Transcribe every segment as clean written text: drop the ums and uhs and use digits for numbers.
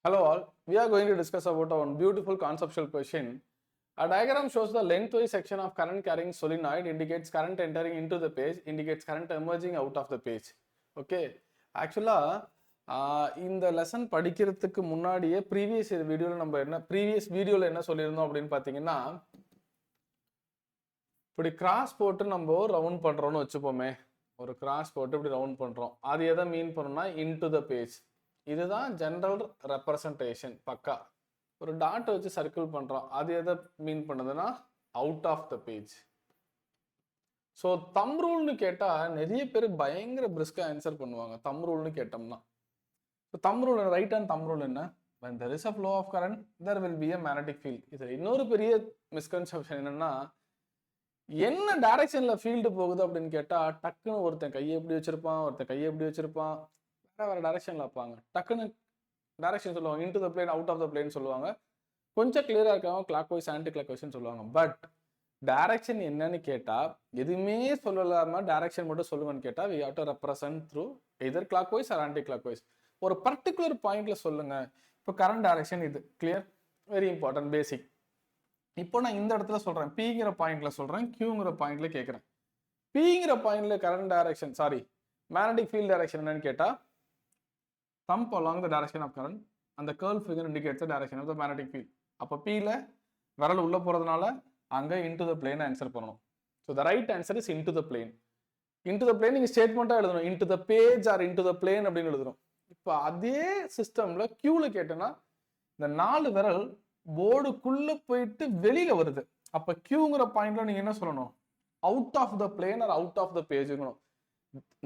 Hello all, we are going to discuss about one beautiful conceptual question. A diagram shows the lengthwise section of current carrying solenoid indicates current entering into the page, indicates current emerging out of the page. Okay, actually இந்த lesson படிக்கிறதுக்கு முன்னாடியே previous வீடியோவில் என்ன சொல்லியிருந்தோம் அப்படின்னு பார்த்தீங்கன்னா, இப்படி cross போட்டு நம்ம ரவுண்ட் பண்ணுறோம்னு வச்சுப்போமே, ஒரு கிராஸ் போட்டு இப்படி ரவுண்ட் பண்ணுறோம். அது எதை மீன் பண்ணணும்னா இன்டு த பேஜ். இதுதான் ஜென்ரல் ரெப்ரசன்டேஷன். பக்கா ஒரு டாட் வச்சு சர்க்கிள் பண்றோம், அது எதை மீன் பண்ணுதுன்னா out of the page. So thumb ரூல்னு கேட்டா நிறைய பேர் பயங்கர பிரிஸ்கா ஆன்சர் பண்ணுவாங்க. தம் ரூல்னு கேட்டோம்னா தம் rule right hand thumb rule என்ன? when there is a flow of current there will be a magnetic field. இது இன்னொரு பெரிய மிஸ்கன்செப்ஷன் என்னன்னா, என்ன டைரக்ஷன்ல ஃபீல்டு போகுது அப்படின்னு கேட்டா டக்குன்னு ஒருத்தன் கையை எப்படி வச்சிருப்பான், ஒருத்தன் கையை எப்படி வச்சிருப்பான், வேற டைரக்ஷன்ல வைப்பாங்க. டக்குன்னு டைரக்ஷன் சொல்லுவாங்க, into the plane out of the plane சொல்லுவாங்க. கொஞ்சம் கிளியரா இருக்காங்க கிளாக் வைஸ் ஆன்டி கிளாக் வைஸ்ன்னு சொல்லுவாங்க. பட் டைரக்ஷன் என்னன்னு கேட்டா எதுவுமே சொல்லலாம டைரக்ஷன் மட்டும் சொல்லுவேன்னு கேட்டா we have to represent through either clockwise or anti clockwise. ஒரு பர்டிகுலர் பாயிண்ட்ல சொல்லுங்க. இப்போ கரண்ட் டைரக்ஷன் இது கிளியர், வெரி இம்பார்ட்டன்ட் பேசிக். இப்போ நான் இந்த இடத்துல சொல்றேன், பிங்கிற பாயிண்ட்ல சொல்றேன், கியூங்கிற பாயிண்ட்ல கேட்கிறேன். பிங்கிற பாயிண்ட்ல current direction magnetic field direction என்னன்னு கேட்டா thumb along the direction of current and the curl finger indicates the direction of the magnetic field. அப்போ Pல விரல் உள்ள போறதுனால அங்க into the plane ஆன்சர் பண்ணணும். So the right answer is into the plane. Into the plane நீங்க ஸ்டேட்மெண்டா எழுதணும், into the page or into the plane அப்படின்னு எழுதணும். இப்போ அதே சிஸ்டம்ல Qல கேட்டேன்னா இந்த 4 விரல் போர்டுக்குள்ள போயிட்டு வெளியில வருது. அப்ப Qங்கிற பாயிண்ட்ல நீங்க என்ன சொல்லணும்? Out of the plane or out of the பேஜ்ங்கணும்.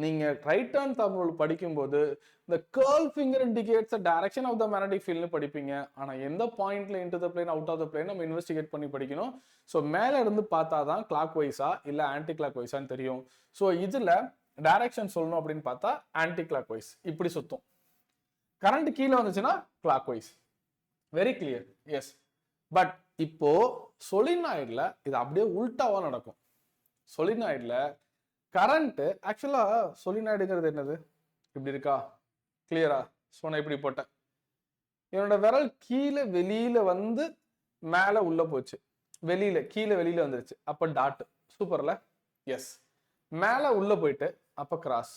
நீங்க ரைட் ஹேண்ட் தம் ரூல் படிக்கும்போது the curl finger indicates the direction of the magnetic field படிப்பீங்க. ஆனா எந்த பாயிண்ட்ல into the plane out of the plane நம்ம இன்வெஸ்டிகேட் பண்ணி படிக்கணும். ஸோ மேல இருந்து பார்த்தாதான் கிளாக் வைஸா இல்ல ஆன்டி கிளாக் வைஸான்னு தெரியும். ஸோ இதுல டைரக்ஷன் சொல்லணும் அப்படின்னு பார்த்தா ஆன்டி கிளாக் வைஸ் இப்படி சுத்தும். கரண்ட் கீழே வந்துச்சுன்னா clockwise. Very clear. Yes. But இப்போ சொலினாய்ட்ல இது அப்படியே உல்டாவா நடக்கும். சொலினாய்ட்ல கரண்ட் ஆக்சுவலா சொலினாய்டுங்கிறது என்னது? இப்படி இருக்கா? கிளியரா? ஸோ நான் இப்படி போட்டேன், என்னோட விரல் கீழே வெளியில வந்து மேல உள்ள போச்சு, வெளியில கீழே வெளியில வந்துருச்சு, அப்ப டாட். சூப்பர்ல? எஸ். மேல உள்ள போயிட்டு அப்ப கிராஸ்,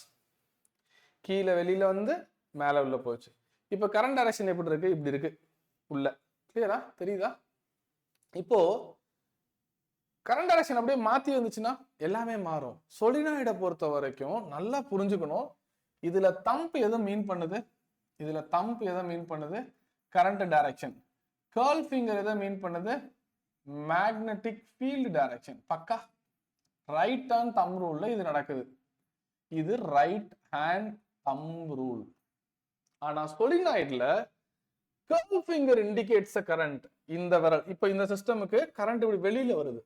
கீழே வெளியில வந்து மேல உள்ள போச்சு. இப்ப கரண்ட் டைரக்ஷன் எப்படி இருக்கு? இப்படி இருக்கு உள்ள. கிளியரா? தெரியுதா? இப்போ கரண்ட் டைரக்ஷன் அப்படியே மாத்தி வந்துச்சுன்னா எல்லாமே மாறும். சொலினாய்டை பொறுத்த வரைக்கும் நல்லா புரிஞ்சுக்கணும். இதுல தம்ப் எதை மீன் பண்ணுது? இதுல தம்ப் எதை மீன் பண்ணுது? Current direction. கர்ல் ஃபிங்கர் எதை மீன் பண்ணுது? Magnetic field direction. பக்கா ரைட் ஹேண்ட் தம் ரூல்ல இது நடக்குது. இது ரைட் ஹேண்ட் தம் ரூல். ஆனா சொலினாய்ட்ல கர்ல் ஃபிங்கர் இண்டிகேட்ஸ் கரண்ட். இந்த விரல் இப்ப இந்த சிஸ்டமுக்கு கரண்ட் இப்படி வெளியில வருது.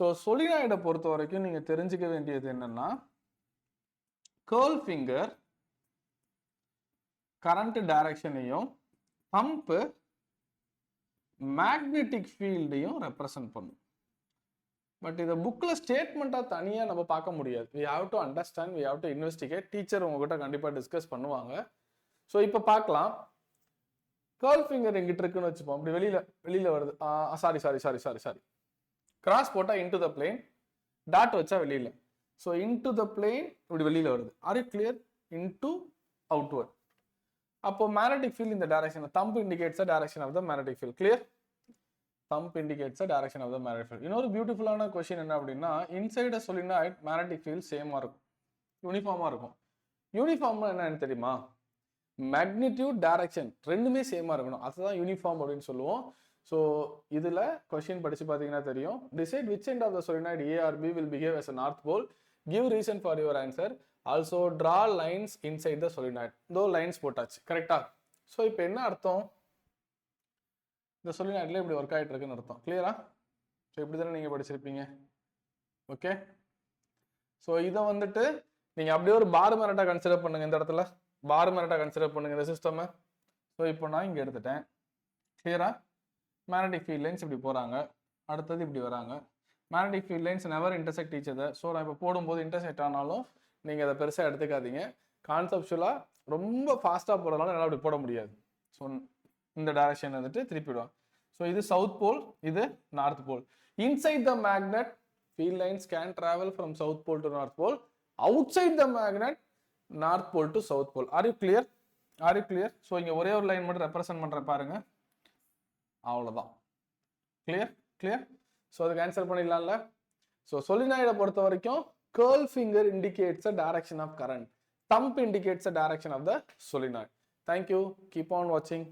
ஸோ சொலினாய்டை பொறுத்த வரைக்கும் நீங்க தெரிஞ்சுக்க வேண்டியது என்னன்னா, கர்ல் ஃபிங்கர் கரண்ட் டைரக்ஷனையும் பம்ப் மேக்னெட்டிக் ஃபீல்டையும் ரெப்ரசன்ட் பண்ணும். பட் இதை புக்ல ஸ்டேட்மெண்டா தனியா நம்ம பார்க்க முடியாது. we have to understand, we have to investigate. Teacher உங்ககிட்ட கண்டிப்பா டிஸ்கஸ் பண்ணுவாங்க. ஸோ இப்போ பார்க்கலாம். கர்ல் ஃபிங்கர் எங்கிட்ட இருக்குன்னு வச்சுப்போம், அப்படி வெளியில வருது. சாரி கிராஸ் போட்டா இன்டு த பிளேன், டாட் வச்சா வெளியில. ஸோ இன்டு த பிளேன் இப்படி வெளியில வருது. Are you clear? Into outward. அப்போ மேக்னெட்டிக் ஃபீல்ட் இந்த direction. Thumb indicates the direction of the magnetic field. Clear? Thumb indicates the direction of the magnetic field. இன்னொரு பியூட்டிஃபுல்லான question என்ன அப்படின்னா, inside a solenoid magnetic field சேமா இருக்கும், யூனிஃபார்மா இருக்கும். யூனிஃபார்ம்னா என்னன்னு தெரியுமா? மேக்னிடியூட் டைரக்ஷன் ரெண்டுமே சேமா இருக்கணும், அதுதான் யூனிஃபார்ம் அப்படின்னு சொல்லுவோம். ஸோ இதுல கொஸ்டின் படிச்சு பார்த்தீங்கன்னா தெரியும். Decide which end of the solenoid A or B will behave as a north pole. Give reason for your answer. Also draw lines inside the solenoid. தோ லைன்ஸ் போட்டாச்சு. கரெக்டா? ஸோ இப்போ என்ன அர்த்தம்? இந்த சொலினாய்ட்ல இப்படி ஒர்க் ஆகிட்டு இருக்குன்னு அர்த்தம். கிளியரா? ஸோ இப்படி தானே நீங்க படிச்சிருப்பீங்க. ஓகே. ஸோ இதை வந்துட்டு நீங்க அப்படியே ஒரு பார் மேரட்டா கன்சிடர் பண்ணுங்க. இந்த இடத்துல பார் மேரட்டா கன்சிடர் பண்ணுங்க இந்த சிஸ்டம். ஸோ இப்போ நான் இங்க எடுத்துட்டேன். கிளியரா? மேக்னெட்டிக் ஃபீல்ட் லைன்ஸ் இப்படி போறாங்க, அடுத்தது இப்படி வராங்க. Magnetic field lines never intersect each other. So நான் இப்போ போடும்போது இன்டர்செக்ட் ஆனாலும் நீங்க அதை பெருசா எடுத்துக்காதீங்க. கான்செப்சுவலா ரொம்ப ஃபாஸ்டா போறதுனால என்னால் அப்படி போட முடியாது. ஸோ இந்த டைரக்ஷன் வந்துட்டு திருப்பிடுவாங்க. ஸோ இது சவுத் போல், இது north pole. Inside the magnet field lines can travel from south pole to north pole. Outside the magnet, north pole to south pole. Are you clear? Are you clear? So இங்க ஒரே ஒரு line மட்டும் represent பண்ற பாருங்க, அவ்வளவுதான். Clear clear. So அதுக்கு answer பண்ணிடலாம்ல. So solenoid பொறுத்த வரைக்கும் curl finger indicates the direction of current, thumb indicates the direction of the solenoid. Thank you, keep on watching.